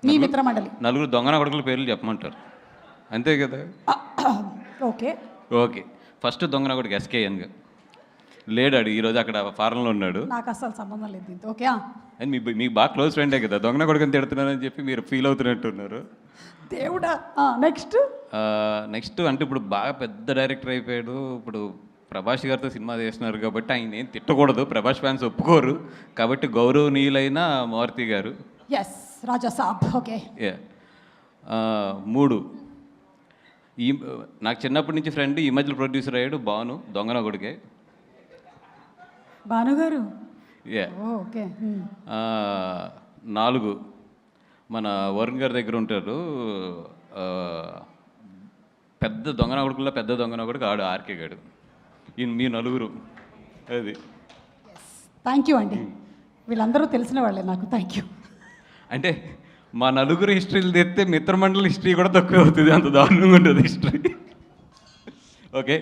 మీ మిత్రమండలి నలుగురు దొంగన కొడుకుల పేర్లు చెప్పమంటారు, అంతే కదా? ఓకే ఓకే, ఫస్ట్ దొంగన కొడుకు ఎస్కేఎన్ లేడాడు, ఈరోజు అక్కడ ఫారెన్లో ఉన్నాడు. నాకు అసలు సంబంధం లేదు దీంతో. ఓకే అని మీకు బాగా క్లోజ్ ఫ్రెండే కదా, దొంగన కొడుకుని తిడుతున్నారని చెప్పి మీరు ఫీల్ అవుతున్నట్టున్నారు. దేవుడా. నెక్స్ట్ నెక్స్ట్ అంటే ఇప్పుడు బాగా పెద్ద డైరెక్టర్ అయిపోయాడు, ఇప్పుడు ప్రభాస్ గారితో సినిమా చేస్తున్నారు కాబట్టి ఆయన ఏం తిట్టకూడదు, ప్రభాస్ ఫ్యాన్స్ ఒప్పుకోరు, కాబట్టి గౌరవనీయులైన మారుతి గారు. ఎస్ రాజా సాబ్. ఓకే 3 ఈ నాకు చిన్నప్పటి నుంచి ఫ్రెండ్, ఈ మధ్యలో ప్రొడ్యూసర్ అయ్యాడు భాను, దొంగన కొడుకే. భానుగారు. ఓకే 4 మన వరుణ్ గారి దగ్గర ఉంటారు, పెద్ద దొంగన కొడుకుల్లో పెద్ద దొంగన కొడుకు ఆడు ఆర్కే గాడు. మీ నలుగురు అది. థ్యాంక్ యూ అండి, వీళ్ళందరూ తెలిసిన వాళ్ళే నాకు. Thank you. అంటే మా నలుగురు హిస్టరీలు తెస్తే మిత్రమండలి హిస్టరీ కూడా తక్కువ అవుతుంది, అంత దారుణంగా ఉంటుంది హిస్టరీ. ఓకే.